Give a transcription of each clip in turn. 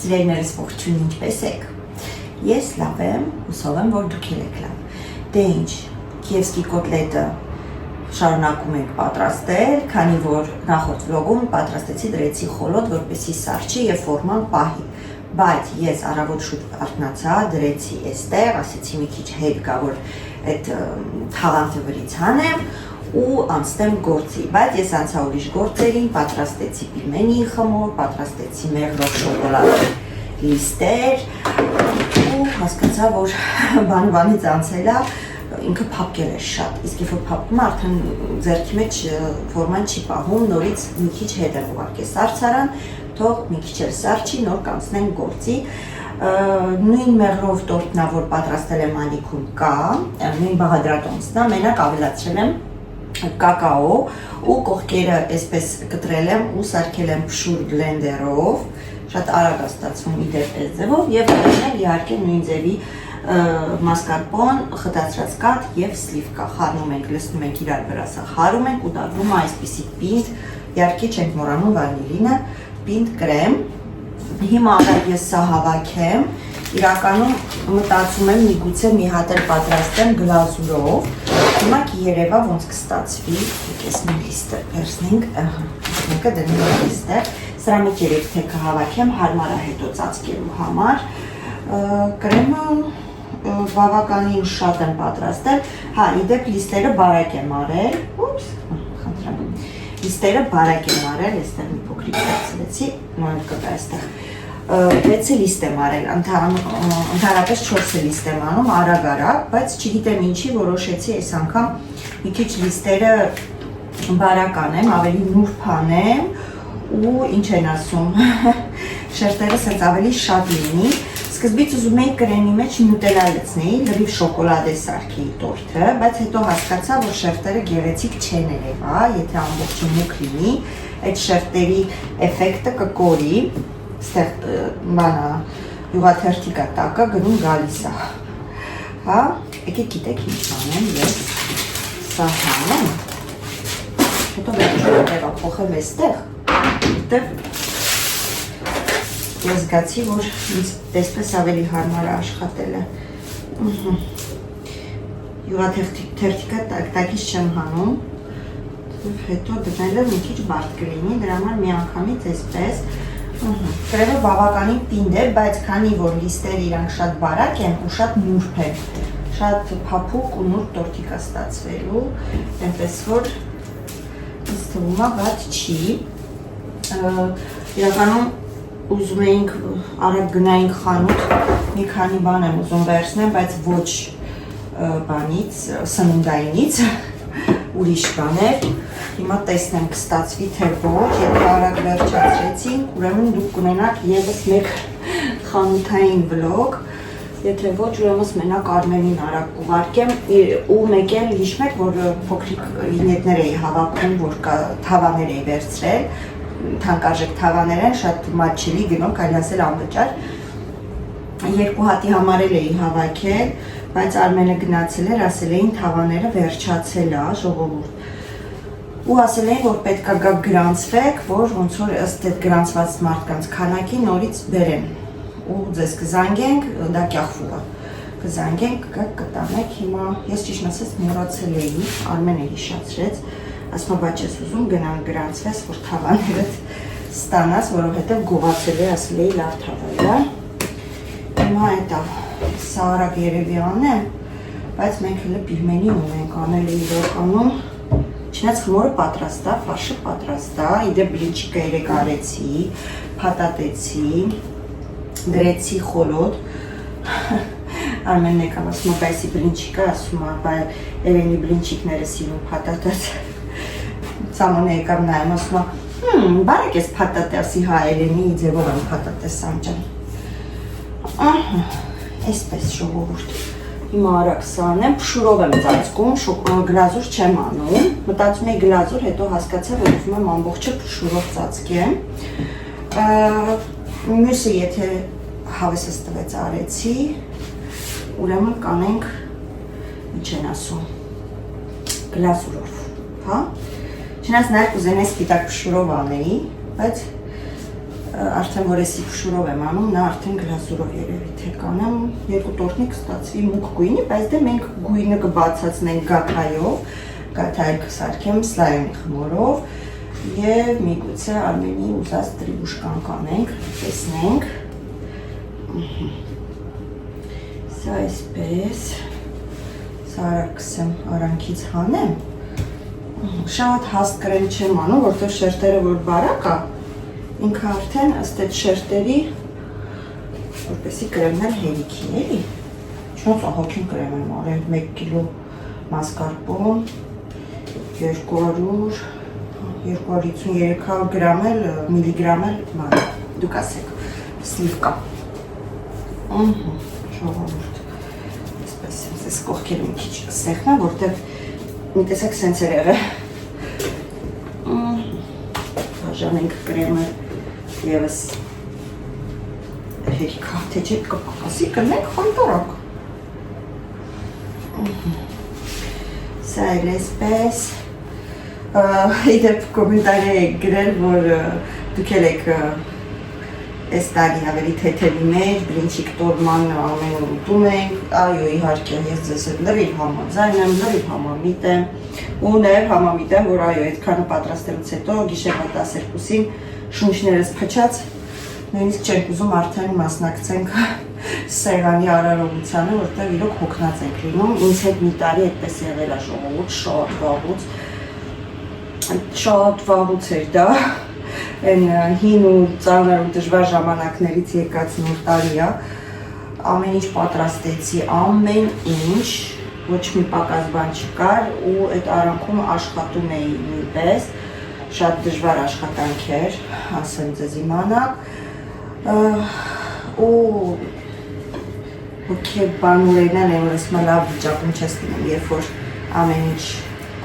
Սիրելիներս ողջույն, ինչպես եք։ Ես լավ եմ, հուսով եմ, որ դուք եք լավ։ Դե ինչ, Կիևսկի կոտլետը շարունակում ենք պատրաստել, քանի որ նախորդ վլոգում պատրաստեցի դրեցի խոլոտ, որպեսզի սառչի եւ ֆորման պահի։ Բայց ես առավոտ շուտ արթնացա, դրեցի այստեղ, ասեցի մի քիչ հետ գա, որ այդ թաղանթը վրից հանեմ ու անցնեմ գործի, բայց ես անցա ուրիշ գործերին, պատրաստեցի պիմենի խմոր, պատրաստեցի մեղրով շոկոլադե լիստեր ու հասկացա, որ բանից անցել է, ինքը փափկել է շատ, իսկ երբ որ փափկում է, արդեն ձեռքի մեջ ֆորման չի պահում, նորից մի քիչ հետ եմ ուղարկել սառցարան, թող մի քիչ էլ սառչի, նոր կանցնենք գործի։ Նույն մեղրով տորտն ա, որ պատրաստել եմ Ալիքում կա, նույն բաղադրատոմսն ա, մենակ ավելացրել եմ կակաո ու կողքերը այսպես կտրել եմ ու սարքել եմ փշուր բլենդերով, շատ արագ է ստացվում իդեպ այս ձևով եւ դրել իհարկե նույն ձևի մասկարպոն, խտացրած կաթ եւ սլիվկա, խառնում ենք, լցնում ենք իրար վրա, սա խարում ենք ու դառնում է այսպիսի պինդ, իհարկե չենք մոռանում վանիլինը, պինդ կրեմ։ Հիմա ես սա հավաքեմ, իրականում մտածում եմ միգուցե մի հատ էլ պատրաստեմ գլազուրով, հիմա կերևա ոնց կստացվի, ես մի լիստը վերցնենք, մեկը դնում եմ այստեղ, սրա մի 3 թեքը հավաքեմ, հարմար է հետո ծածկելու համար, կրեմը բավականին շատ եմ պատրաստել, հա, իդեպ լիստերը բարակ եմ արել, լիստերը բարակ եմ արել, այստեղ մի փոքրիկ վերցրեցի, նույն կգա այստեղ, 6 լիստ եմ արել, ընդհանրապես 4 լիստ եմ անում, արագ, բայց չգիտեմ ինչի որոշեցի այս անգամ մի քիչ լիստերը բարակ անեմ, ավելի նուրբ անեմ ու ինչ են ասում, շերտերը սենց ավելի շատ լինի, սկզբից ուզում էի կրեմի մեջ նյուտելա լցնեի, լրիվ շոկոլադե սարքեի տորթը, բայց հետո հասկացա, որ շերտերը գեղեցիկ չեն երևա, եթե ամբողջը մուգ լինի, այդ շերտերի էֆեկտը կկորի, ստեղ բանա յուղաթերթիկա տակը գնում գալիս է, հա, եկեք գիտեք ինչ անեմ, ես սա հանեմ, հետո վերջում տեղափոխեմ այստեղ, որտեղ ես զգացի, որ ինձ տեսպես ավելի հարմար է աշխատել է, յուղաթերթիկա տակից չեմ հանում, հետո դնելը մի քիչ բարդ կլինի, դրա համար մի անգամից այսպես, կրեմը բավականին պինդ է, բայց քանի որ լիստերը իրանք շատ բարակ են ու շատ նուրբ են, շատ փափուկ ու նուրբ տորթիկ է ստացվելու, այնպես որ ինձ թվում է վատ չի, իրականում ուզում էինք արագ գնայինք խանութ, մի քանի բան եմ ուզում վերցնեմ, բայց ոչ բանից, սննդայինից, ուրիշ բաներ, հիմա տեսնեմ կստացվի թե ոչ, եթե արագ վերջացրեցինք, ուրեմն դուք կունենաք ևս մեկ խանութային վլոգ, եթե ոչ, ուրեմն մենակ Արմենին արագ կուղարկեմ ու մեկ էլ հիշում եք, որ փոքրիկ վինետներ էի հավաքում, որ թավաներ էի վերցրել, թանկարժեք թավաներ են, շատ մատչելի գնոք, այլ ասել անվճար, 2 հատի համար էլ էի հավաքել, բայց Արմենը գնացել էր, ասել էին թավաները վերջացել է, ժողովուրդ, ու ասել էին, որ պետք է գաք գրանցվեք, որ ոնց որ ըստ այդ գրանցված մարդկանց քանակի նորից բերեմ, ու ձեզ կզանգենք, դա կյախվու է, կզանգենք, կտանեք, հիմա ես ճիշտ ասած մոռացել էի, Արմենը հիշացրեց, ասում բայց ես ուզում գնան գրանցվես, որ թավաներդ ստանաս, որովհետև գողացել է, ասել էի լավ թավա է, հիմա էտա, սա արագ երևի անեմ, բայց մենք հլը պիրմենի ունենք անել է իրականում, չնայած խմորը պատրաստ է, ֆարշը պատրաստ է, իդեպ բլինչիկը երեկ արեցի, փաթաթեցի, դրեցի խոլոտ, Արմենն եկավ ասում է, բայց բլինչիկը ասում է, բայց Էրենի բլինչիկները սիրում փաթաթած, Սամոնը եկավ նայում, ասում է, բարակ ես փաթաթասի հա Էրենի ձևով եմ փաթաթես սանջան, այսպես ժողովուրդ, հիմա արագ սանեմ, փշուրով եմ ծածկում, գլազուր չեմ անում, մտածում էի գլազուր, հետո հասկացա, որ ուզում եմ ամբողջը փշուրով ծածկեմ, մյուսը եթե հավեսս տվեց արեցի, ուրեմն կանենք, ինչ են ասում, գլազուրով, հա, չնայած նաև կուզենայի սպիտակ փշուրով անեի, բայց արդեն որ էսի փշուրով եմ անում, նա արդեն գլազուրով երևի թե կանեմ, երկու տորտնիկ ստացվի մուգ գույնի, բայց դե մենք գույնը կբացացնենք գաթայով, գաթայը կսարքեմ սլայոնի խմորով եւ միգուցե Արմենի ուզած տրիբուշկան կանենք, տեսնենք։ Սա այսպես, սա արագ արանքից հանեմ, շատ հաստ կրեմ չեմ անում, որտեղ շերտերը որ բարակ է, ինքը արդեն ըստ այդ շերտերի որպեսի կրեմներ հերիքի էլի չնոց ահոքին կրեմ եմ արել 1 կիլո մասկարպոն 200-253 գրամ էլ միլիգրամ էլ դուք ասեք սլիվկա ժողովուրդ այսպես ես կողքեր մի քիչ սեղն է որտեղ մի տեսակ սենց էր եղել բաժանենք կրեմը Եվս հերիքա, թե չէ կպակասի, կնենք խանտորակ։ Սա էլ էսպես, իդեպ կոմենտարի եք գրել, որ դուք էլ եք այս տարի ավելի թեթևի մեջ, բրինչիկ տորման ամեն ուտում ենք, այո իհարկե ես ձեզ հետ լրիվ համաձայն եմ, լրիվ համամիտ եմ, ու նաև համամիտ եմ, որ այո այդքանը պատրաստելուց հետո գիշերվա 12-ին շունչներս փչած, նույնիսկ չենք ուզում արդեն մասնակցենք սեղանի արարողությանը, որտեղ իրոք հոգնած ենք լինում, ինձ հետ մի տարի այդպես եղել է ժողովուրդ, շատ վաղուց էր դա, այն հին ու ծանր ու դժվար ժամանակներից եկած նոր տարի է, ամեն ինչ պատրաստեցի, ամեն ինչ, ոչ մի պակաս բան չկար ու այդ արանքում աշխատում էի նույնպես, շատ դժվար աշխատանք էր, ասեմ ձեզ իմանաք, ու հոգեբանորենն է, որ ես մա լավ վիճակում չես լինում, երբ որ ամեն ինչ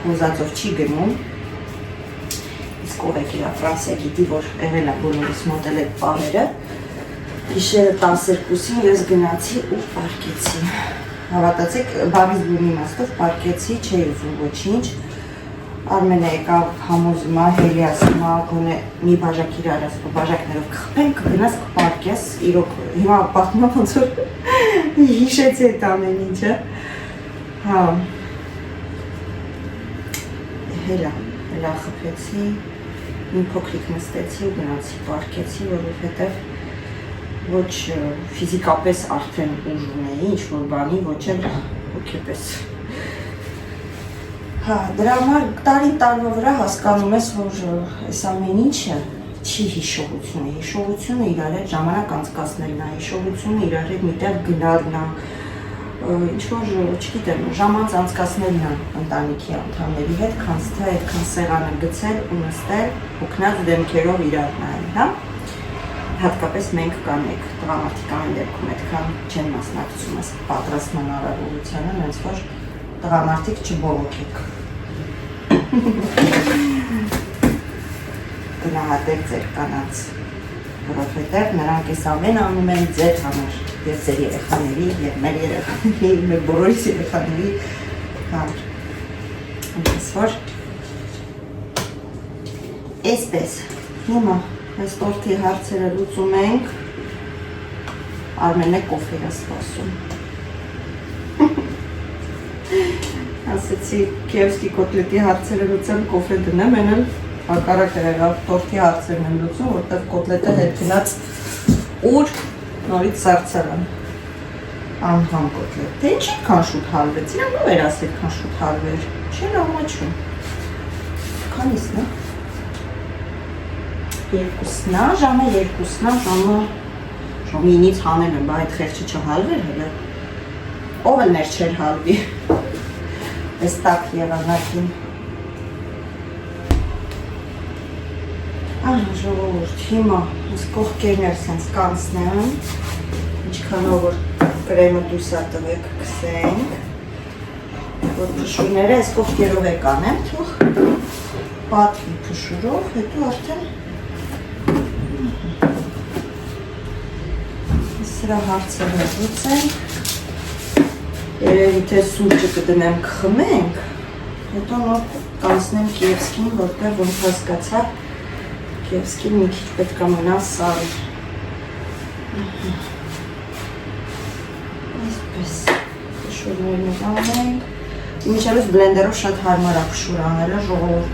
կուզածով չի գնում, իսկ ով եք իրա Ֆրանսիա գիտի, որ եղել է բոլորիս մոտ էլ այդ պահերը, գիշերը 12-ին ես գնացի ու պարկեցի, հավատացեք, բավից բուն իմաստով պարկեցի, չէի ուզում ոչինչ, Արմենը եկավ համոզումա, հելիասումա, գոնե մի բաժակ իրար ասպո, բաժակներով կխպեն, կգնաս կպարկես, իրոք, հիմա պատմա ոնց որ հիշեցի այդ ամեն ինչը, հա, հելա խպեցի, մի փոքրիկ նստեցի ու գնացի պարկեցի, որովհետև ոչ ֆիզիկապես արդեն ուժ ունեի, ինչ-որ բանի, ոչ էլ հոգեպես Դրա համար տարին տարվա վրա հասկանում ես, որ այս ամեն ինչը չի հիշողություն է, հիշողությունը իրար հետ ժամանակ անցկացնելն է, հիշողությունը իրար հետ միտեղ գնալն է, ինչ-որ, չգիտեմ, ժամանց անցկացնելն է ընտանիքի անդամների հետ, քան թե այդքան սեղանը գցել ու նստել, հոգնած դեմքերով իրար նայել, հա? Հատկապես մենք կանենք, տղամարդիկ ամեն դեպքում այդքան չեն մասնակցում այս պատրաստման արարողությանը, հենց որ տղամարդիկ չբողոքեք գնահատեք ձեր կանանց, որովհետև նրանք այս ամեն անում են ձեր համար, և ձեր երեխաների, և մեր երեխաների, մեր բոլորիս երեխաների համար։ Այնպես որ այսպես, հիմա այս տորթի հարցերը լուծում ենք, Արմենն է կոֆեր է սպասում։ Ասեցի Քիևսկի կոտլետի հարցերը լուծեմ, կոֆե դնեմ, են էլ հակառակը եղավ, տորթի հարցերն եմ լուծում, որտեղ կոտլետը հետ գնաց ուր նորից սառցարան։ Անհամ կոտլետ։ Թե ինչ քան շուտ հալվեց, իրան ով էր ասել քան շուտ հալվեր, չէր ամաչում։ Քանիսն է։ 2-ն է, ժամը 2-ն է, ժամը 9-ից հանել եմ, բա այդ խեղճը չհալվեր հələ։ Ով էլ ներ չէր հալվի։ Այս տակ եղանակին։ Ժողովուրդ, հիմա ես կողքերն էլ սենց կանցնեմ, ինչքանով որ կրեմը դուսա տվեք կսենք, որ փշուրները այս կողքերով է կանեմ, թող պատվի փշուրով, հետո արդեն սրա հարցերը լուծենք, երևի թե սուրճը կդնեմ կխմենք, հետո նոր կանցնեմ Կիևսկին, որտեղ ոնց հասկացա, Կիևսկին մի քիչ պետք է մնա սարը։ Այսպես փշուրներն անենք։ Մինչև բլենդերով շատ հարմար է փշուր անելը, ժողովուրդ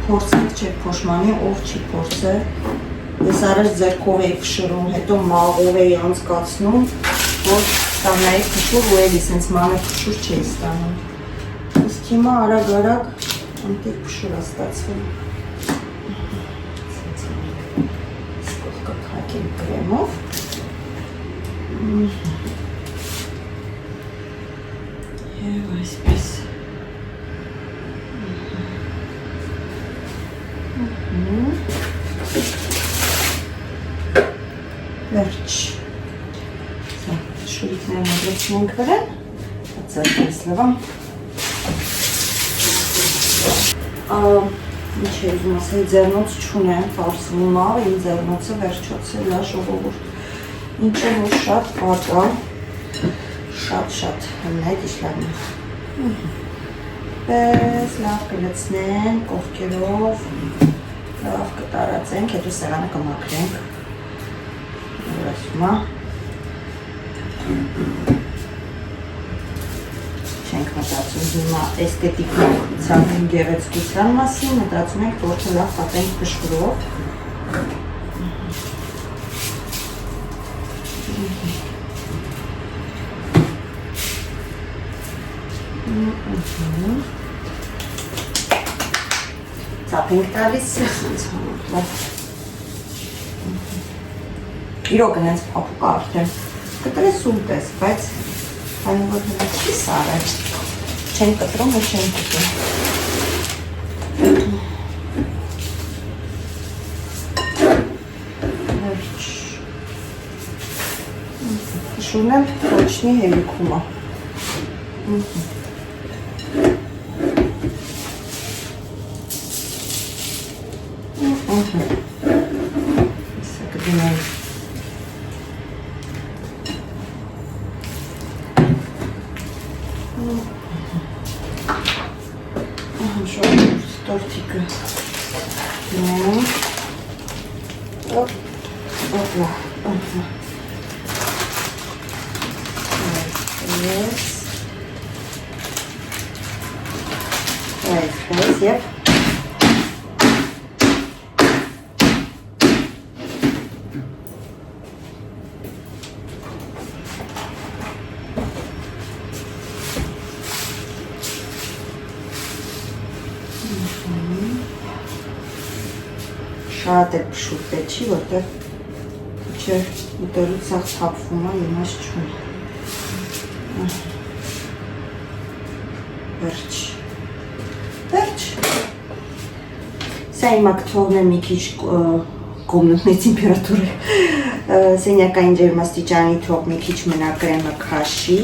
փորձեք, չէ փոշմանի, ով չի փորձել։ Ես առաջ ձեռքով էի փշրում, հետո մաղով էի անցկացնում, որ ստանայի փշուր ու էլի սենց մանր փշուր չէի ստանում։ Իսկ հիմա արագ-արագ անտիկ փշուր է ստացվում։ Իսկ կողքը փակեմ կրեմով։ Եվ այսպես։ Վերջ։ Շուրիկները մոդրեցնենք վրան, ծրտես լվամ։ Ինչ է ուզում ասել, ձեռնոց չունեմ, պարսվում ավ, իմ ձեռնոցը վերջոցել է ժողովուրդ։ Ինչ է, որ շատ պատա, շատ հննայդ իշլարնի։ Պես լավ կլծնենք, կողքերով, լավ կտարացենք, հետո սեղանը կմաքրենք։ Ասում է չենք մտածում հիմա էսթետիկության գեղեցկության մասին, մտածում ենք տորթը լավ պատենք փշուրով։ Ծափենք տալիս իրոք հենց փափուկ արդեն կտրես ում պես, բայց այն որ հնա չի սարը չեն կտրում ու չեն կտրում շուրն եմ ոչնի հելիքում է Սա կդինենք տորթիկը Եվ շատ է փշուր պետք չի, որտեղ չէ ուտելուց սաղ թափվում է, իմաց չունի։ Վերջ։ Սա հիմա կթողնեմ մի քիչ կոմնատնի տեմպերատուրը սենյակային ջերմաստիճանի թող մի քիչ մնա կրեմը քաշի,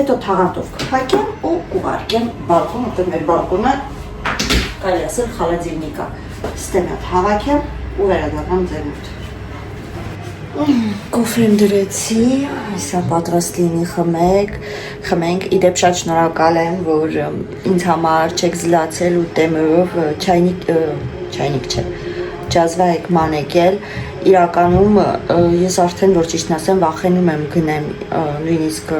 հետո թաղանթով կփակեմ ու կուղարկեմ բալկոն, որտեղ մեր բալկոնը կարելի ասել խալադիլնիկ է։ Ստենատ հավաքեմ ու վերադառնամ ձեր մոտ։ Կոֆեն դրեցի, այսա պատրաստ լինի խմենք, իդեպ շատ շնորհակալ եմ, որ ինձ համար չեք զլացել ու տեմերով չայնիկ չէ, ջազվա եք մանեկել, իրականում ես արդեն որ ճիշտն ասեմ վախենում եմ գնեմ նույնիսկ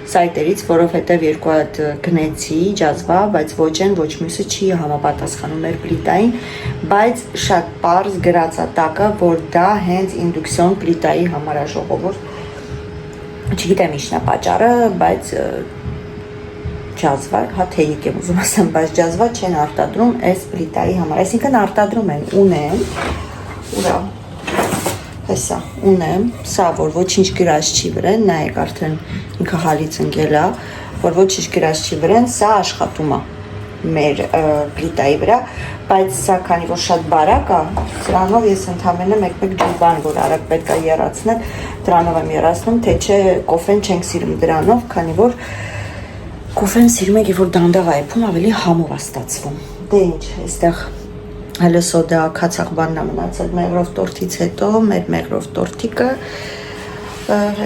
սայտերից, որովհետև երկու հատ գնեցի ջազվա, բայց ոչ են, ոչ մյուսը չի համապատասխանում մեր պլիտային, բայց շատ պարզ գրած է տակը, որ դա հենց ինդուկցիոն պլիտայի համար է ժողովուրդ, չգիտեմ ինչն է պատճառը, բայց ջազվա, հա թեյիկ եմ ուզում ասեմ, բայց ջազվա չեն արտադրում այս պլիտայի համար, այսինքն արտադրում են, ունեն, ուրա, հեսա, ունեմ, սա, որ ոչինչ գրած չի վրեն, նայեք արդեն ինքը հալից ընգել է, որ ոչինչ գրած չի վրեն, սա աշխատում է մեր պլիտայի վրա, բայց սա քանի որ շատ բարակ է, դրանով ես ընդամենը մեկ-մեկ ջուրբան, որ արագ պետք է եռացնել, դրանով եմ եռացնում, թե չէ կոֆեն չենք սիրում դրանով, քանի որ կոֆեն սիրում եք, որ դանդաղ է եփում, ավելի համով է ստացվում։ Դե ինչ, այստեղ հələ սոդա քացախ բանն է մնացել մեղրով տորթից հետո, մեր մեղրով տորթիկը,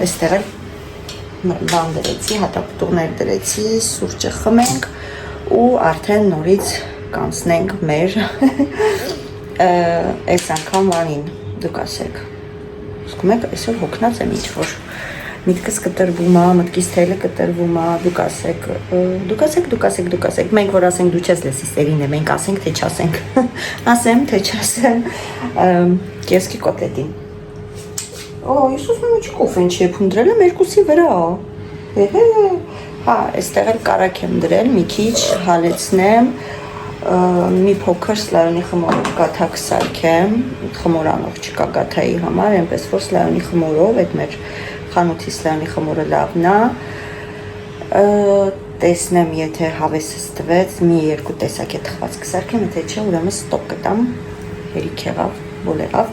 այստեղ էլ բան դրեցի, հատապտուղներ դրեցի, սուրճը խմենք ու արդեն նորից կանցնենք մեր այս անգամ Վանին դուք ասեք։ Սկում եք, այսօր հոգնած եմ ինչ-որ միտքս կտրվում է, մտքիս թելը կտրվում է, դուք ասեք, մենք որ ասենք դու չես լսի սերին է, մենք ասենք թե չասենք, ասեմ թե չասեմ, կիևսկի կոտլետին։ Օ, Իսուս մոմիչ կոֆեն չի փնտրել եմ երկուսի վրա, հա, այստեղ էլ կարակ եմ դրել, մի քիչ հալեցնեմ, մի փոքր սլայոնի խմորով գաթա կսարքեմ, խմորանով չկա գաթայի համար, այնպես որ սլայոնի խմորով, այդ մեր խանութի սլայոնի խմորը լավն է, տեսնեմ, եթե հավեսս տվեց, մի երկու տեսակ է թխված կսարքեմ, եթե չէ, ուրեմն ստոպ կտամ, հերիք եղավ, բոլեղավ,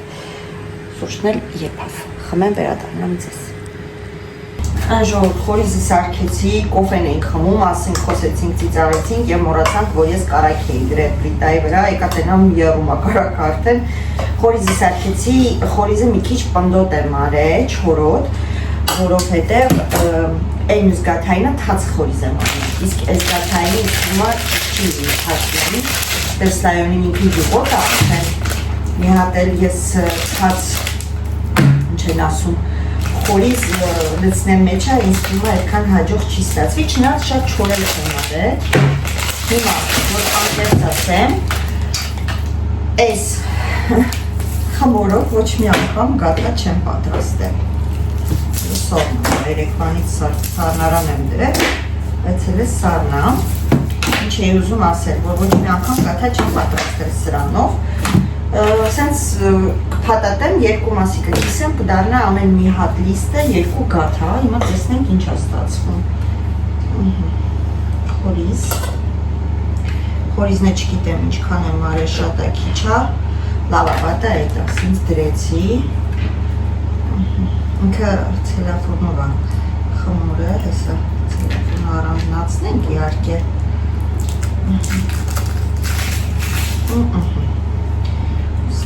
սուրճն էլ եփավ, խմեմ վերադառնամ ձեզ։ Ժողովուրդ, խորիզը սարքեցի, կոֆեն էինք խմում, ասենք խոսեցինք, ծիծաղեցինք եւ մոռացանք, որ ես կարակ էի դրել պլիտայի վրա, եկա տենամ եռում է կարակը արդեն։ Խորիզը սարքեցի, խորիզը մի քիչ պնդոտ եմ արել, չորոտ, որովհետեւ այն զգաթայինը թաց խորիզ եմ արել։ Իսկ այս զգաթայինը հիմա չի թացնի, դեռ սլայոնի մի քիչ ուղոտ է արդեն։ Մի հատ էլ ես թաց ինչ են ասում խորիզ լցնեմ մեջը, ինձ թվում է այդքան հաջող չի ստացվի, չնայած շատ չորել եմ արել։ Հիմա, որ անկեղծ ասեմ, այս խմորով ոչ մի անգամ գաթա չեմ պատրաստել։ Սորն եմ, երեկվանից սառնարան եմ դրել, բայց էլ է սառնամ, ինչ էի ուզում ասել, որ ոչ մի անգամ գաթա չեմ պատրաստել սրանով, սենց կփատատեմ երկու մասի կկիսեմ, կդառնա ամեն մի հատ լիստը երկու գաթա, հիմա տեսնենք ինչ է ստացվում։ Խորիզ։ Խորիզն է չգիտեմ ինչքան եմ արել, շատ է քիչ է, լավ է պատա այդ է, սենց դրեցի։ Ինքը ցելոֆանով է խմորը, հեսա ցելոֆանը առանձնացնենք իհարկե։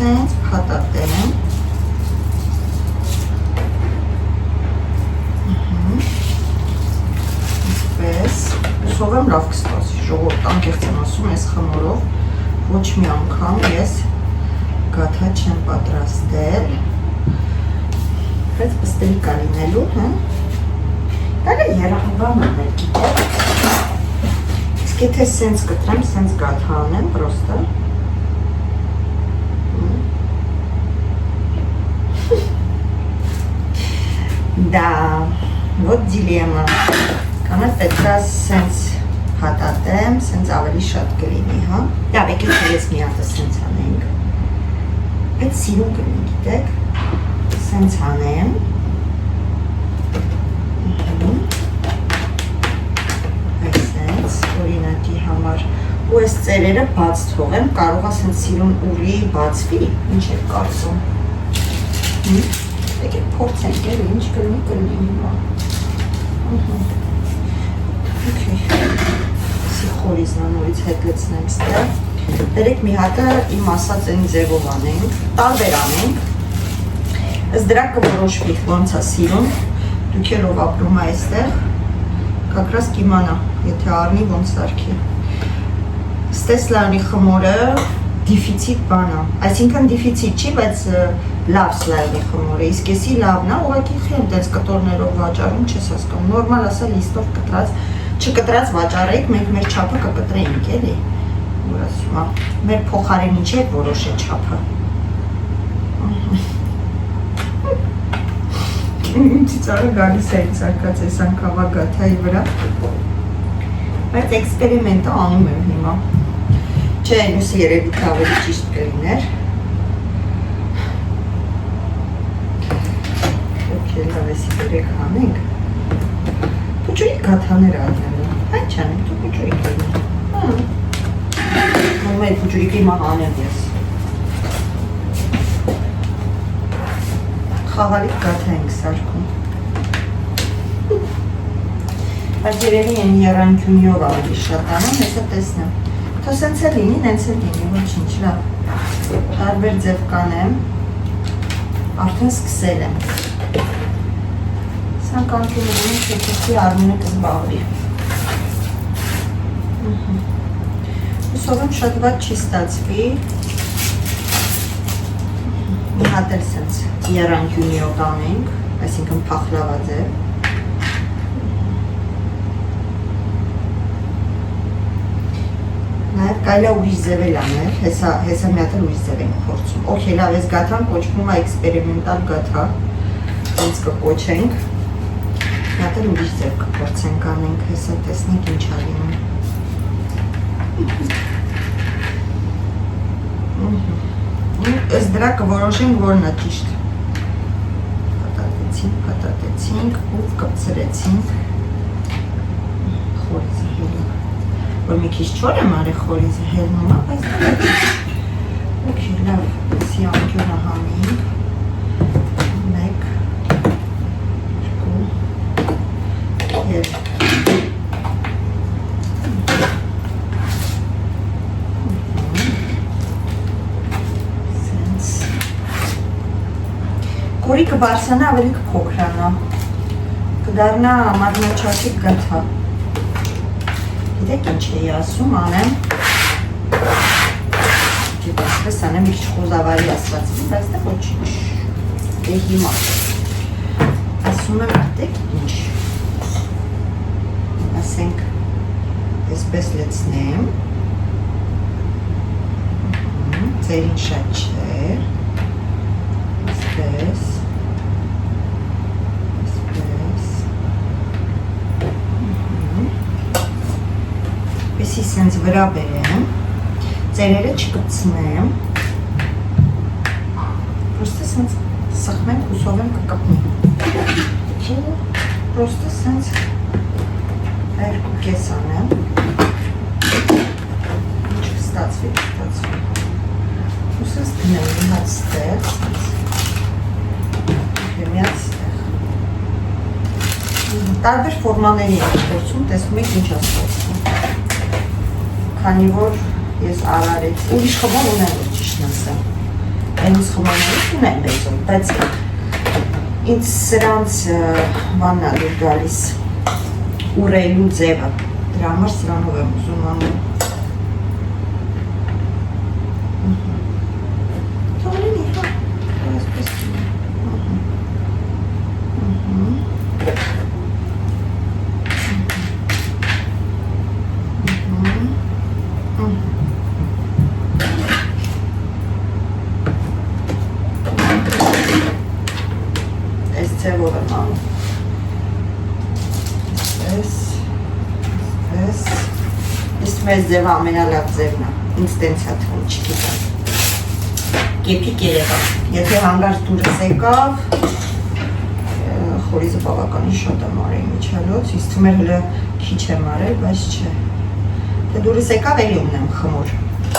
Սենց փաթաթեմ։ Այսպես, հուսով եմ լավ կստացի, ժողովուրդ անկեղծ եմ ասում, այս խմորով ոչ մի անգամ ես գաթա չեմ պատրաստել, բայց պստելի կա լինելու, դա է երախվան անել, գիտեք, իսկ եթե սենց կտրեմ, սենց գաթա անեմ, պրոստը, Да, вот դիլեմա, կանած պետք է սենց հատատեմ, սենց ավելի շատ կլինի, հա, լավ, եկեք ես մի հատը սենց անենք, այդ սիրուն կլինի, գիտեք, սենց անեմ, այդ սենց, օրինակի համար, ու այս ծերերը բաց թողեմ, կարող է սենց սիրուն ուղի բացվի, ինչ եք կարծում, եկեք փորձենք էլ ինչ կլինի հիմա։ Okay. Սի խորիզն նորից հետ լցնեմ ստեղ։ Դերեք մի հատը իմ ասած այն ձևով անենք, տարբեր անենք։ Ըստ դրա կորոշվի ոնց է սիրուն, դուք էլ ով ապրում է այստեղ, կակրաս կիմանա, եթե առնի ոնց սարքի։ Ստեսլանի խմորը դիֆիցիտ բան է, այսինքն դիֆիցիտ չի, բայց լավ սլայոնի խմորը, իսկ եսի լավն է, ուղղակի խիմ դες կտորներով վաճառում չես հասկանում, նորմալ ասա լիստով կտրած, չկտրած վաճառեիք, մենք մեր չափը կկտրեինք, էլի, որ ասում է, մեր փոխարենի չէ որոշ է չափը։ Իմ ծիծաղը գալիս է ինձ արկած այս անգավա գաթայի վրա, բայց էքսպերիմենտը անում եմ հիմա, չէ, նուսի երևի ավելի ճիշտ կլիներ, լավ էսի դրեք հանենք, պուջուրիկ գաթաներ ադնելու, այն չանենք, դու պուջուրիկ լինի, նոմ այդ պուջուրիկի մա հանեմ ես, խաղալիք գաթա ենք սարկում, բայց երևի են երանքյունյով ավելի շատ անում, հեսը տեսնեմ, թո սենց է լինի, նենց է լինի, ոչ ինչ, լավ, տարբեր ձև կանեմ, արդեն սկսել եմ, Սան կանքին ուղին չեքեցի արմինը կզբաղվի։ Հուսով եմ շատ վատ չի ստացվի, Մի հատ էլ սենց եռանկյունիով անենք, այսինքն փախլավա ձև։ Նաև կարելի է ուրիշ ձև էլ անել, հեսա մի հատ էլ ուրիշ ձև ենք փորձում։ Okay, լավ, այս գաթան կոչվում է էքսպերիմենտալ գաթա, սենց կկոչենք։ Մի հատ էլ ուրիշ ձև կփորձենք անենք, հեսա տեսնենք ինչ ա լինում։ Ըստ դրա կորոշենք որն է ճիշտ։ Փաթաթեցինք ու կպցրեցինք խորիզը հելը։ Որ մի քիչ չոր եմ արել խորիզը հելնում է, բայց Okay, լավ, սի անկյունը հանենք։ 1, 2, 3 Կորի կբարձանա ավելի կփոքրանա, կդառնա մատնաչափիկ գաթա։ Գիտեք ինչ էի ասում, անեմ, ասպես անեմ ինչ խոզավարի ասվածի, բայց դա ոչինչ, դե հիմա, ասում եմ գիտեք ինչ, ասենք, այսպես լեցնեմ, ձերին շատ չէ, այսպես, Պեսի սենց վրա բերեմ, ծերերը չկպցնեմ, պրոստը սենց սխմեմ, հուսով եմ կկպնի, պրոստը սենց երկու կես անեմ, ինչ կստացվի, ու սենց դնեմ մի հատ ստեղ, մի հատ ստեղ, տարբեր ֆորմաների եմ փորձում, տեսնում եք ինչ ասվածում, քանի որ ես արարեց, ուրիշ խմոն ունեմ, որ ճիշտն ասեմ, այնս խմոններից ունեմ բեզում, բայց ինձ սրանց բանն է դուր գալիս ուրելու ձևը, դրա համար սրանով եմ ուզում անում։ Թողնի, հա, այսպես ձևով եմ անում, ես մեզ ձևը ամենալավ ձևն է, ինձ տենց է թվում, չգիտեմ, կեպիկ երևա, եթե հանգարց դուրս եկավ, խորիզը բավականին շատ եմ արել միջալոց, ինձ թվում էր հլը քիչ եմ արել, բայց չէ, թե դուրս եկավ էլի ունեմ խմոր,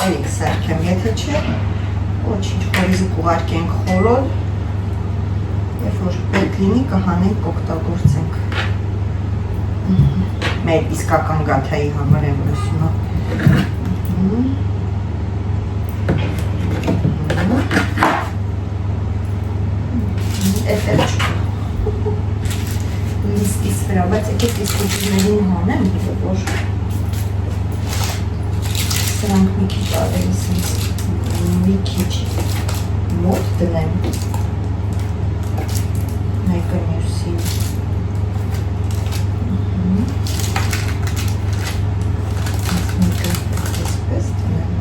էլի կսարքեմ, եթե չէ, ոչինչ, խորիզը կուղարկենք խորոլ, Երբ որ պետք լինի կհանենք կօգտագործենք մեր իսկական գաթայի համար եմ լսում Էտեր չկա Լիստիս վրա, բայց եկեք իսկություններին հանեմ, որ սրանք մի քիչ ավելի սենց մի քիչ մոտ դնեմ Մեկը մյուսին Մեկը այսպես դնեմ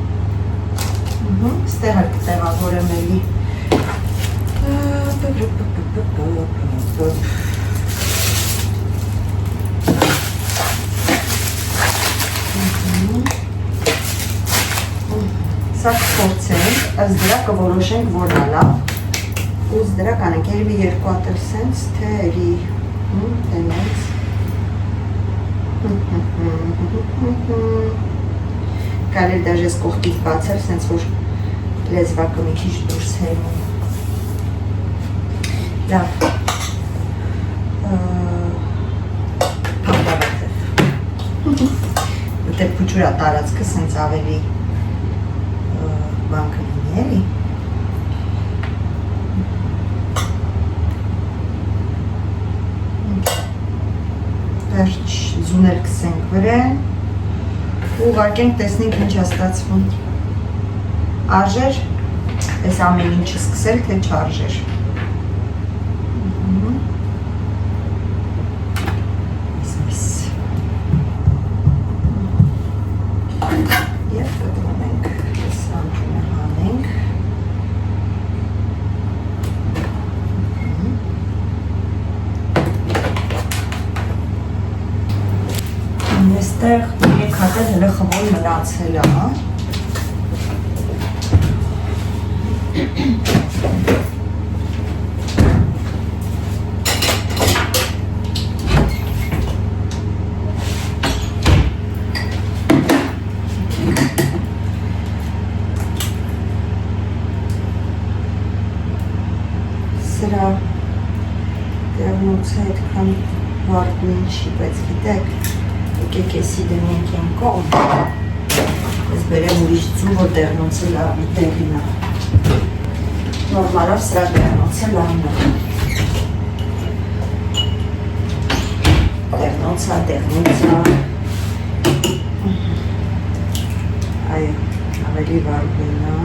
Ստեղ էլ կտեղավորեմ էլի Սա կփորձենք, ըստ դրա կորոշենք որն է լավ Ուզ դրա կանենք, երևի երկու հատ էլ սենց, թե էլի տենենց Կարել դաժես կողքից բացել, սենց որ լեզվակը մի քիչ դուրս հելնում Լավ Փախտավատև Որտեղ փուչուրա տարածքը սենց ավելի բան կլինի էլի Վերջ զունել կսենք վրեն ու ուղարկենք տեսնենք ինչ է ստացվում Արժեր Այս ամեն ինչը սկսել, թե չարժեր։ Եվ դնում ենք սանջունը հանենք։ Այստեղ 3 հատ էլ խմոր մնացել է, Սրա դեղնոցը այդքան վարդն ինչի, բայց գիտեք, եկեք էսի դնենք եմ կողմ, ես բերեմ ուրիշ ձու, որ դեղնոցը լավի տեղին է, նորմալով սրա դեղնոցը լավն է, դեղնոցը, այո, ավելի վարդն է,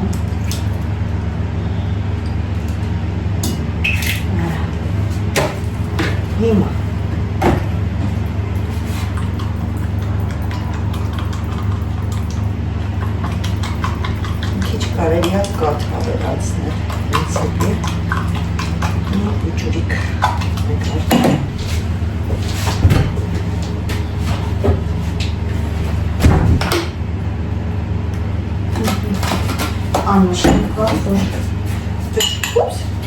հիմա քիչ կարելի է կաթ ավելացնել ինձեպի մի բուջուրիկ աննշան կա, որ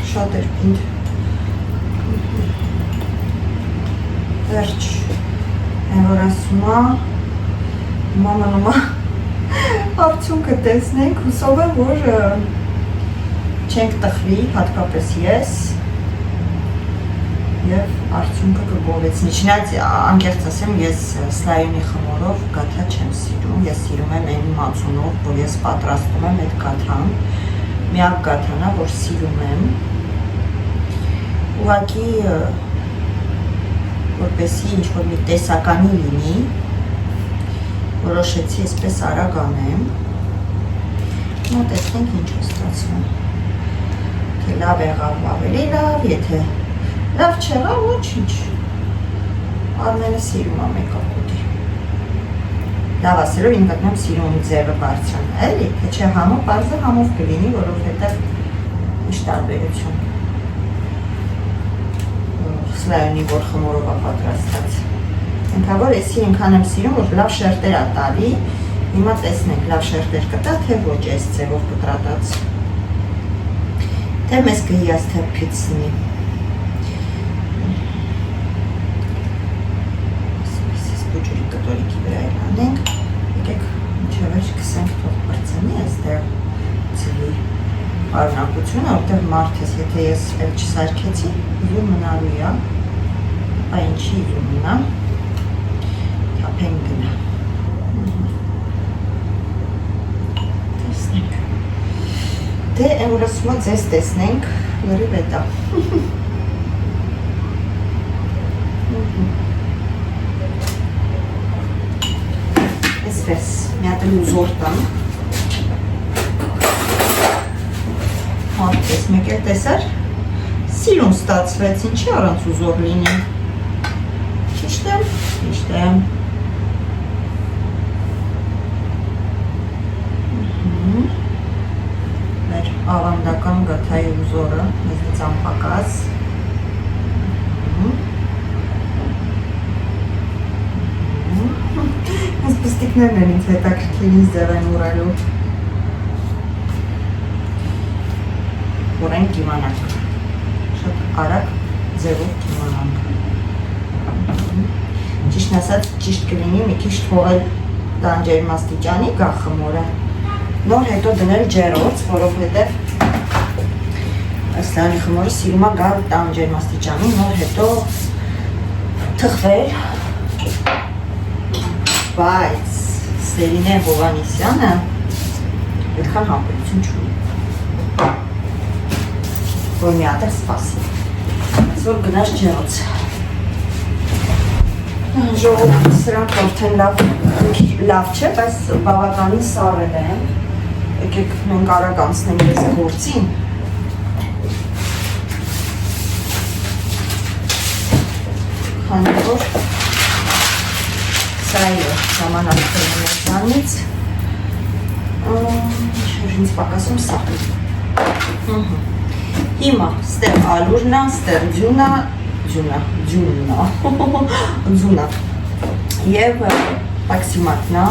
շատ էր պինդ վերջ, են որ ասում է, մամանում է, արդյունքը տեսնենք, հուսով եմ, որ չենք տխվի, հատկապես ես, և արդյունքը կգովեցնի, չնայած անկեղծ ասեմ, ես սլայոնի խմորով գաթա չեմ սիրում, ես սիրում եմ այն մածունով, որ ես պատրաստում եմ այդ գաթան, միակ գաթանա, որ սիրում եմ, ուղղակի որպեսի ինչ-որ մի տեսականի լինի, որոշեցի այսպես արագ անեմ, նա տեսնենք ինչ է ստացվում, թե լավ եղավ ավելի լավ, եթե լավ չեղավ, ոչինչ, Արմենը սիրում է մեկակուտի, լավ ասելով ինքդ նեմ սիրում ձևը բարձրան, էլի, թե չէ համով, պարզը համով կլինի, որովհետև ինչ տարբերություն սլայոնի, որ խմորով է պատրաստած։ Ենքավոր էսի ենքան եմ սիրում, որ լավ շերտեր է տալի, հիմա տեսնենք լավ շերտեր կտա, թե ոչ այս ձևով կտրատած, թե մեզ կհիասթեփիցնի։ Այսպես բուջուրի կտորիկի վրա էլ անենք, եկեք մինչև կսենք թող բրծնի այստեղ ծվի արունակությունը, որտեղ մարդ ես, եթե ես էլ չսարքեցի, իզում մնալու է, այ ինչի իզում մնա, թապեն գնա։ Տեսնենք։ Դե եմ որ ասում է ձեզ տեսնենք, լրիվ է դա։ Այսպես, մի հատ էլ ուզոր տան, Ատես, մեկ էլ տեսար, սիրուն ստացվեց, ինչի առանց ուզոր լինի, ճիշտ եմ, ճիշտ եմ, մեր ավանդական գաթայի ուզորը, մեզնից անպակաս, այս պստիկներն են ինձ հետաքրքիր ինձ ձև են ուրալու, որ ենք իմանանք, շատ արագ ձևով իմանանք, ճիշտ ասած ճիշտ կլինի մի քիչ թողել դանջերմաստիճանի գա խմորը, նոր հետո դնել ջերոց, որովհետև սլայոնի խմորը սիրում է գալ դանջերմաստիճանի, նոր հետո թխվել, բայց Սերինե Հովանեսյանը այդքան համբերություն չունի, որ մի հատ էլ սպասի, այսօր գնաց ջերոց, ժողովուրդ սրանք արդեն լավ չէ, բայց բավականին սառել եմ, Եկեք մենք արագ անցնենք այս գործին։ Քանի որ սա է ժամանակը մեզանից։ Ինչ ինձ պակասում սա։ Հիմա ստեղ ալուրն է, ստեղ ձյունա և պաքսիմատն է,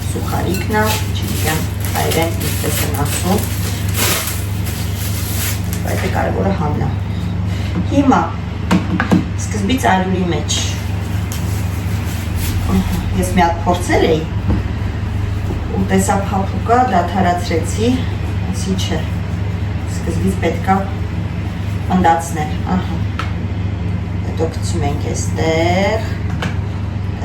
սուխարիկն է, չգիտեմ հայերեն ինչպես են ասում, բայց կարևորը համն է։ Հիմա սկզբից ալուրի մեջ ես մի հատ փորձել էի ու տեսա փափուկա դադարացրեցի, ասի չէ, սկզբից պետք է անդացնել, հետո գցում ենք այստեղ,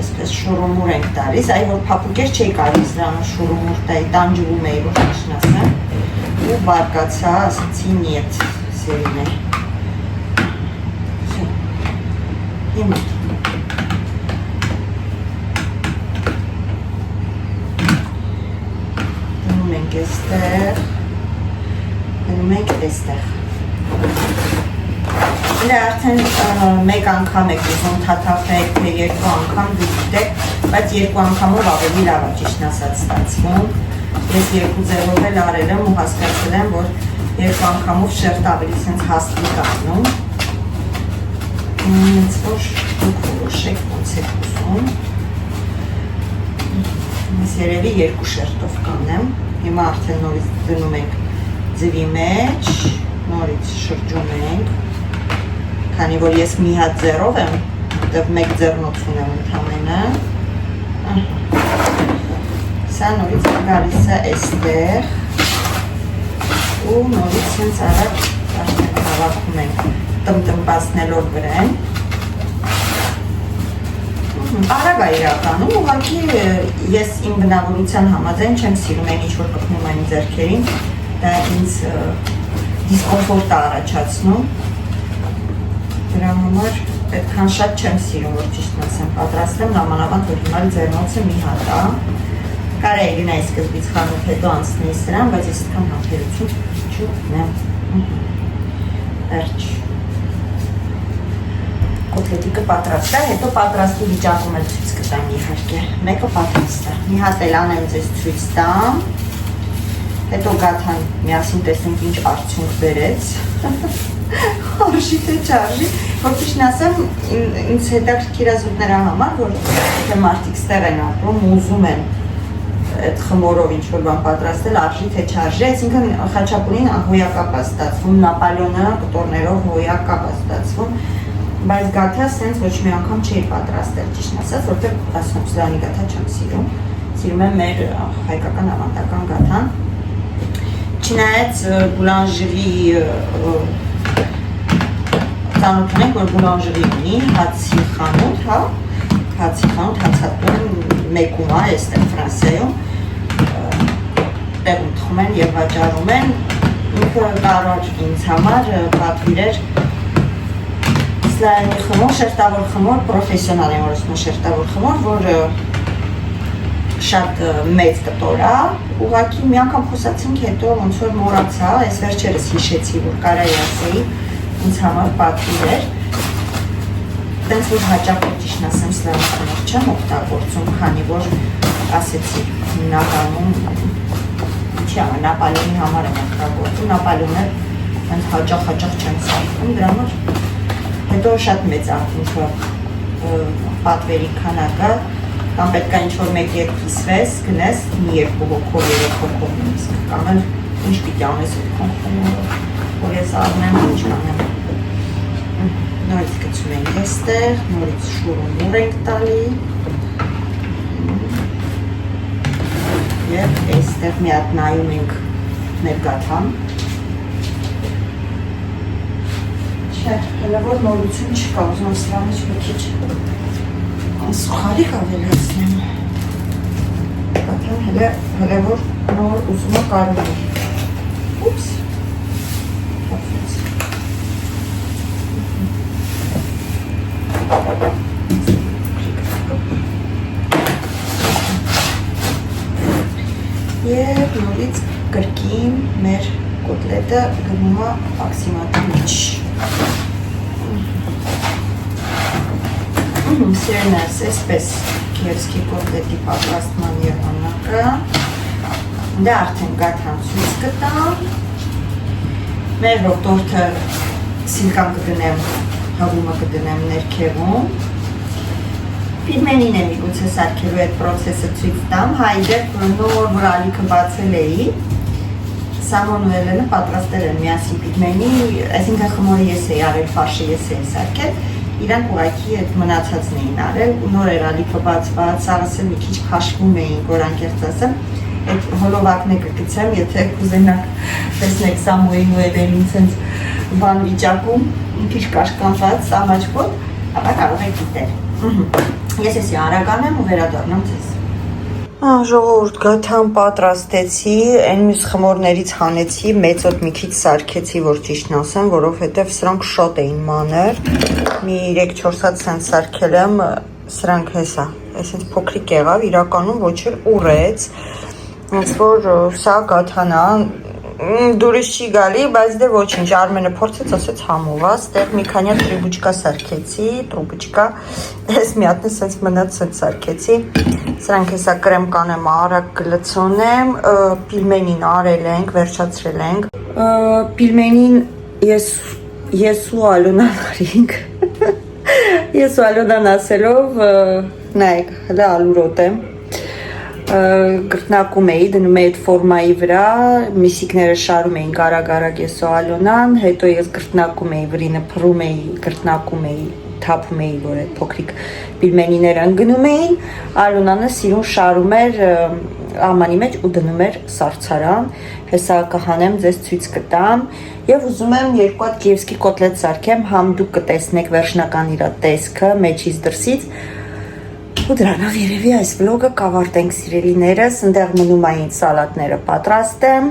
այսպես շուրումուր ենք տալիս, այ որ փափուկեր չէի կարելի սրանը շուրումուր տայի, տանջվում էի, որ ճիշտն ասեմ, ու բարկացա, ասացի նիետ, սերին է։ Հիմա դնում ենք այստեղ, դնում ենք այստեղ։ Դե արդեն մեկ անգամ եք ուզում թաթախեք, թե երկու անգամ դուք գիտեք, բայց երկու անգամով ավելի լավ է ճիշտն ասած ստացվում։ Ես երկու ձևով էլ արել եմ ու հասկացել եմ, որ երկու անգամով շերտ ավելի սենց հաստիկ անում։ Ինձ որ դուք որոշեք ոնց եք ուզում։ Ես երևի երկու շերտով կանեմ։ Հիմա արդեն նորից դնում ենք ձվի մեջ, նորից շրջում ենք, քանի որ ես մի հատ ձեռով եմ, դեպ մեկ ձեռնոց ունեմ ընդամենը։ Սա նորից գալիս է այստեղ ու նորից հենց արագ հավաքում ենք տնպասնելով վրան։ Արագ է իրականում, ուղղակի ես իմ բնավորության համաձայն չեմ սիրում այն ինչ-որ կպնում այն ձեռքերին, դա ինձ դիսկոմֆորտ է առաջացնում, դրա համար այդքան շատ չեմ սիրում, որ ճիշտն ասեմ պատրաստեմ, նամանավանդ որ հիմա ձեռնոցը մի հատ է, կարելի գնայի սկզբից խանութ հետո անցնեի սրան, բայց ես այդքան համբերություն չունեմ։ Վերջ։ Կոտլետիկը պատրաստ է, հետո պատրաստի վիճակում էլ ցույց կտամ իհարկե։ Մեկը պատրաստ է։ Մի հատ էլ անեմ ձեզ ցույց տամ։ Հետո գաթան միասին տեսնենք ինչ արդյունք բերեց։ Արժի թե չարժի, որ ճիշտն ասեմ, ինձ հետաքրքիր է զուտ նրա համար, որ եթե մարդիկ ստեղ են ապրում, ուզում են այդ խմորով ինչ-որ բան պատրաստել, արժի թե չարժի, այսինքն խաչապուրին հոյակապ է ստացվում, նապալյոնը կտորներով հոյակապ է ստացվում, բայց գաթա սենց ոչ մի անգամ չէի պատրաստել, ճիշտն ասած, որտեղ ասում սրանի գաթա չեմ սիրում, սիրում եմ մեր հայկական ավանդական գաթան, չնայած բուլանժերի ծանոթ ունենք, որ բուլանժերի ունի հացի խանութ, հացատուն մեկում է, այստեղ Ֆրանսիայում, տեղում թխում են և վաճառում են, ինքը կարող ինձ համար պատվիրեր սլայանի խմոր, շերտավոր խմոր, պրոֆեսիոնալ եմ որսնում շերտավոր խմոր, որ շատ մեծ կտոր է, ուղղակի մի անգամ խոսացինք հետո ոնց որ մոռացա, այս վերջերս հիշեցի, որ կարայի ասեի, ինձ համար պատվիրեր, տենց որ հաճախ ճիշտն ասեմ սլայանի խմոր չեմ օգտագործում, քանի որ ասեցի հիմնականում ինչի համար, նապալյոնի համար եմ օգտագործում, նապալյոնը հենց հաճախ չեմ սարքում, դրա համար հետո շատ մեծ արդյունքը պատվերի քանակը, կամ պետք է ինչ-որ մեկ-երկ կիսվես, գնես մի երկու հոգով, երեք հոգով նույնիսկ, կամ էլ ինչ պիտի անես այդքան խմորով, որ ես առնեմ, ինչ կանեմ։ Նորից գցում ենք այստեղ, նորից շուրումուր ենք տալի և այստեղ մի հատ նայում ենք մեր գաթան։ Չէ, հələ որ նորություն չկա, ուզում եմ սրանից մի քիչ անսուխարիկ ավելացնեմ։ Գաթան հələ որ նոր ուզում է կարում է։ Ուպս, թափվեց։ Եվ նորից կրկին մեր կոտլետը գնում է աքսիմատի մեջ։ Սիրենես, այսպես Կիևսկի կոտլետի պատրաստման եղանակը։ Դա արդեն գաթան ցույց կտամ։ Մեր ողտորթը սիլկան կդնեմ, հավումը կդնեմ ներքևում։ Պիգմենին եմ միգուցե սարքելու այդ պրոցեսը ցույց տամ, հայդեպ նոր վրալիքը բացել էի, Սամոն ու Էլենը պատրաստել են միասին պիգմենի, այսինքն խմորը ես էի արել, ֆարշը ես էի սարքել, իրանք ուղղակի այդ մնացածն էին արել, նոր էր ալիքը բացված, սարս մի քիչ քաշվում էին, որ անկեղծ ասեմ, այդ հոլովակն եկը գցեմ, եթե կուզենաք տեսնեք Սամոյին ու Էլենին ցենց բան վիճակում, մի քիչ կաշկանված, սամաչկոտ, ապա կարող եք դիտել։ Ես էսի արական եմ ու վերադառնամ ձեզ։ Ժողովուրդ գաթան պատրաստեցի, այն մյուս խմորներից հանեցի, մեծոտ մի քիչ սարքեցի, որ ճիշտն ասեմ, որովհետև սրանք շատ էին մանր, մի 3-4 հատ սենց սարքել եմ, սրանք հեսա, այսինքն փոքրիկ եղավ, իրականում ոչ էլ ուռեց, ոնց որ սա գաթանա, դուրս չի գալի, բայց դե ոչինչ, Արմենը փորձեց, ասեց համով, ստեղ մի քանի հատ տրուբուչկա սարքեցի, տրուբուչկա, ես մի հատն սենց մնաց սենց սարքեցի, սրանք հեսա կրեմ կանեմ, արագ գլցոնեմ, պիլմենին արել ենք, վերջացրել ենք, պիլմենին ես ու Ալոնան արինք, ես ու Ալոնան ասելով, նայեք, հլա ալուրոտ եմ, գրտնակում էի, դնում էի այդ ֆորմայի վրա, միսիկները շարում էին կարագ-արագ ես ու Ալոնան, հետո ես գրտնակում էի, վրինը փռում էի, գրտնակում էի, թափում էի, որ այդ փոքրիկ պիլմենիները ընկնում էին, Ալոնանը սիրուն շարում էր ամանի մեջ ու դնում էր սառցարան, հեսա կհանեմ, ձեզ ցույց կտամ եւ ուզում եմ երկու հատ կիևսկի կոտլետ սարքեմ, համ դուք կտեսնեք վերջնական իր տեսքը մեջից դրսից ու դրանով երևի այս վլոգը կավարտենք սիրելիներս, ընդեղ մնում այն սալատները պատրաստեմ,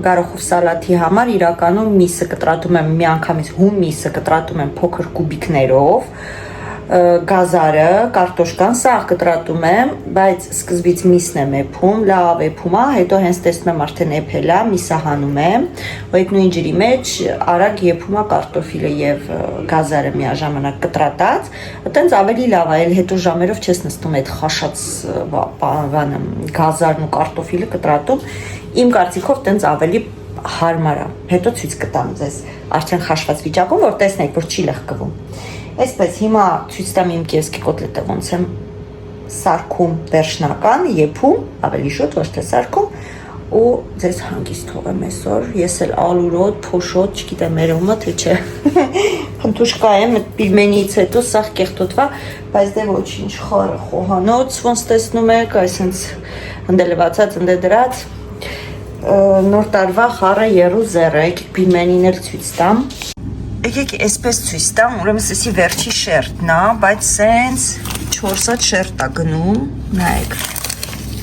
գարոխով սալատի համար իրականում միսը կտրատում եմ, մի անգամից հում միսը կտրատում եմ փոքր կուբիկներով, գազարը, կարտոշկան, սաղ կտրատում եմ, բայց սկզբից միսն եմ էփում, լավ էփում է, հետո հենց տեսնում եմ արդեն էփել է, միսը հանում եմ, ու այդ նույն ջրի մեջ արագ եփում է կարտոֆիլը եւ գազարը միաժամանակ կտրատած, այտենց ավելի լավ է, հետո ժամերով չես նստում այդ խաշած բանը, գազարն ու կարտոֆիլը կտրատում, իմ կարծիքով տենց ավելի հարմար է, հետո ցույց կտամ ձեզ արդեն խաշված վիճակում, որ տեսնեք, որ չի լղկվում։ Այսպես հիմա ցույց տամ իմ կիևսկի կոտլետը ոնց եմ սարքում վերջնական, եփում, ավելի շուտ ոչ թե սարքում ու ձեզ հանգիստ թողեմ այսօր, ես էլ ալուրոտ, փոշոտ, չգիտեմ երևում է թե չէ, փնթուշկա եմ, այդ պիլմենից հետո սաղ կեղտոտվա, բայց դե ոչինչ, խառը խոհանոց, ոնց տեսնում եք, այսինց ընդելվածած, ընդեդրած, նոր տարվա խառը երու զերը, եկեք պիլմենին էլ ցույց տամ, եկեք այսպես ցույց տամ, ուրեմն սեսի վերջի շերտն է, բայց սենց 4 հատ շերտ է գնում, նայեք,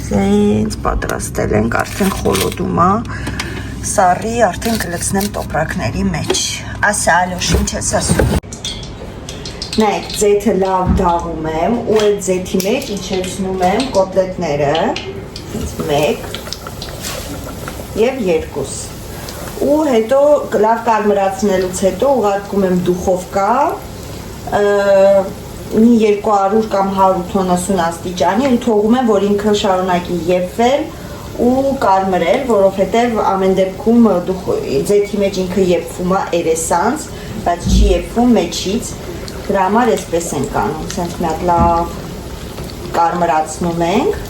սենց պատրաստել ենք, արդեն խոլոդում է, սառի արդեն կլցնեմ տոպրակների մեջ, ասա Ալոշ, ինչ ես ասում, նայեք, ձեթը լավ դաղում եմ, ու այդ ձեթի մեջ իջեցնում եմ կոտլետները, մեկ և երկուս, ու հետո լավ կարմրացնելուց հետո ուղարկում եմ դուխովկա մի 200 կամ 180 աստիճանի ու թողում եմ, որ ինքը շարունակի եփվել ու կարմրել, որովհետև ամեն դեպքում ձեթի մեջ ինքը եփվում է երեսանց, բայց չի եփվում մեջից, դրա համար այսպես ենք անում, սենց մի հատ լավ կարմրացնում ենք,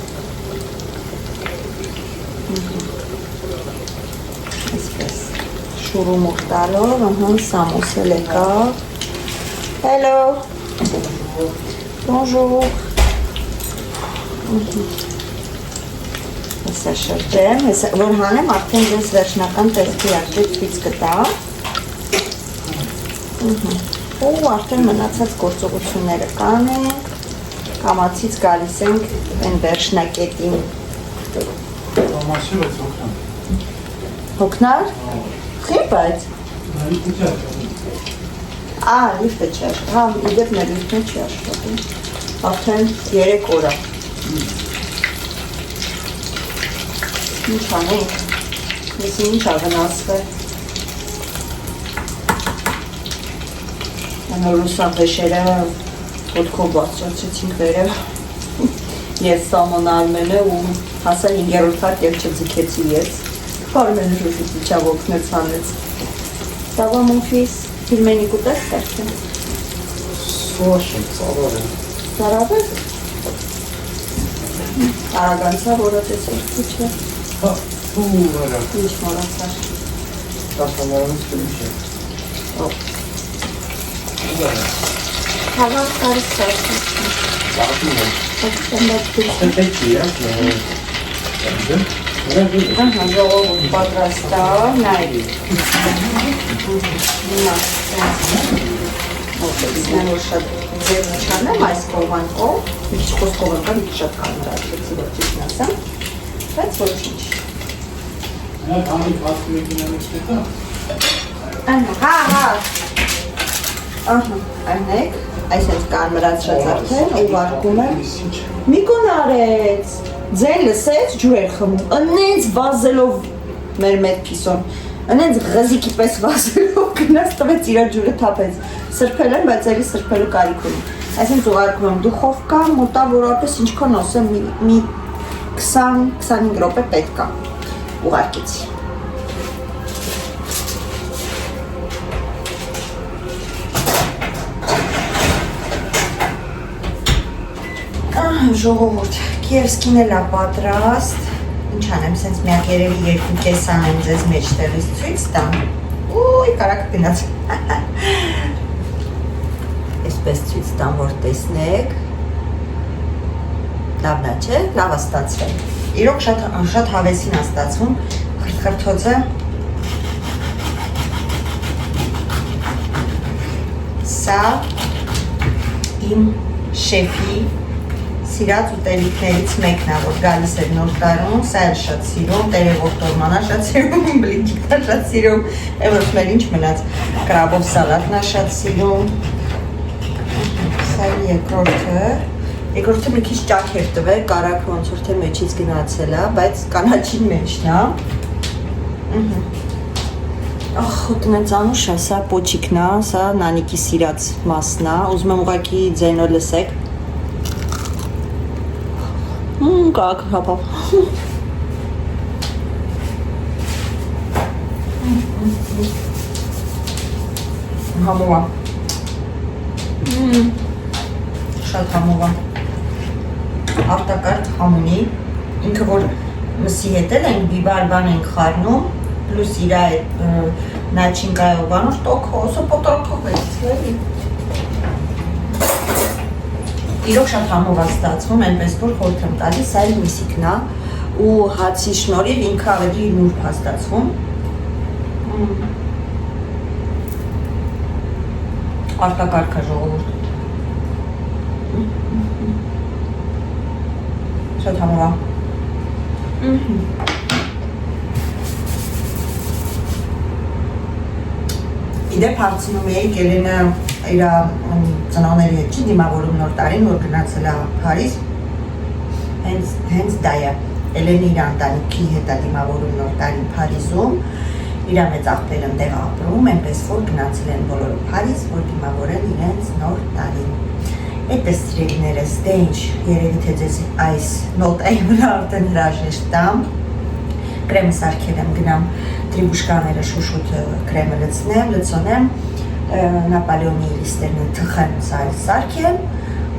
շուրումուր տալով, սամոսել եկավ, hello, bonjour, հեսա շրջեմ, որ հանեմ արդեն ձեզ վերջնական տեսքի արդեն ցույց կտա, ու արդեն մնացած գործողությունները կանենք, կամացից գալիս ենք են վերջնակետին, հոգնար, Բայց լիֆտը չի աշխատում, իդեպ մեր լիֆտը չի աշխատում, արդեն 3 օր է։ Ինչ անենք, եսին ինչ աղնասվե։ Անոր ուսավեշերը ոտքով բացրացեցինք վերև ես սամոն Արմենը ու հասա 5-րդ հարկ և չձիքեցի ես Արմենը շուշուց իչավ օգնեց հանեց Սավա մոֆիս հիլմենի կուտես կերքեն Սոշն, ծարավ է Ծարավ է? Արագանցա որոտեց երկու չէ Հա, ու վրա Ինչ մորացար Տասանարանից կլուշ է Հավակ կարի սարսին Ծարվում է Ահա, Պետքի է ժողովուրդ պատրաստա, նայր Իսնեն որ շատ ձեր չանեմ այս կողմանկով մի քիչ խոսքովական մի քիչ շատ կարմր աչեցի որ ճիշտն ասեմ բայց ոչինչ Նա կամի պատկում եք ինանից պետա Հա, ահա, այնեք, այսենց կարմրացրած արդեն ու վարկում եմ Միկոն արեց, ձեն լսեց ջուր էր խմում, ընենց վազելով մեր մետ պիսոն Ընենց ղզիկի պես վազելով գնաց տվեց իրա ջուրը թափեց Սրբել եմ, բայց էլի սրբելու կարիք ունի Այսինքն ուղարկում եմ դուխովկա, մոտավորապես ինչքան ասեմ մի 20-25 րոպե պետք է ուղարկեցի Ժողովուրդ, Կիևսկին էլ է պատրաստ Ինչ անեմ, սենց միակ երևի երկու կեսան եմ ձեզ մեջտեղից ցույց տամ Ուй, կարակ գնաց Այսպես ցույց տամ, որ տեսնեք Լավն է, չէ? Լավ է ստացվել Իրոք շատ հավեսին է ստացվում Խրթխրթոցը Սա իմ շեֆի սիրած ուտելիքներից մեկն է, որ գալիս էր նոր տարում, սա էլ շատ սիրում, տերևորտորմանա շատ սիրում, բլինչիկնա շատ սիրում, էվրոս մեր ինչ մնաց, կրաբով սալատնա շատ սիրում, սա երկրորդը մի քիչ ճաք էր տվել, կարակ ոնց որ թե մեջից գնացել է, բայց կանաչին մեջն է, Ախ, ուտնենց անուշ է, սա պոչիկն է, սա նանիկի սիրած մասն է, ուզում եմ ուղղակի ձենը լսեք, Как хапав. Համով է Շատ համով է Արտակարգ համունի Ինքը որ մսի հետ էլ ենք բիբարբան ենք խարնում Պլուս իրա հետ նաչինկայով բանոր տոքո Սոպոտորքով էլի Իրոք շատ համով է ստացվում, այնպես որ խորհուրդ եմ տալիս, սա էլ միսիկն է ու հացի շնորհիվ ինքը ավելի նուրբ է ստացվում Արտակարգ է ժողովուրդ Շատ համով է Իդեպ հարցնում էի Գելենը իր ծնողների հետ չի դիմավորում նոր տարին, որ գնացել է Փարիզ, հենց դա է, Էլենի իր ընտանիքի հետ է դիմավորում նոր տարին Փարիզում, իր մեծ աղբերը այնտեղ ապրում, այնպես որ գնացել են բոլորը Փարիզ, որ դիմավորեն իրենց նոր տարին։ Այդպես սիրելիներս, դե ինչ, երևի թե ձեզ այս նոտայի վրա արդեն հրաժեշտ տամ, կրեմը սարքել եմ, գնամ տրիբուշկաները շուշուտ կրեմը լցոնեմ, Նապոլեոնի լիստերն թխեմ սարքեմ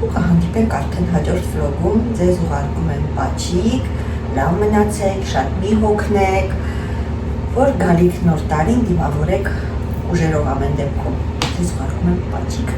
ու կհանդիպենք արդեն հաջորդ վլոգում ձեզ ուղարկում եմ պաչիկ, լավ մնացեք, շատ մի հոգնեք, որ գալիք նոր տարին դիմավորեք ուժերով ամեն դեպքում, ձեզ ուղարկում եմ պաչիկ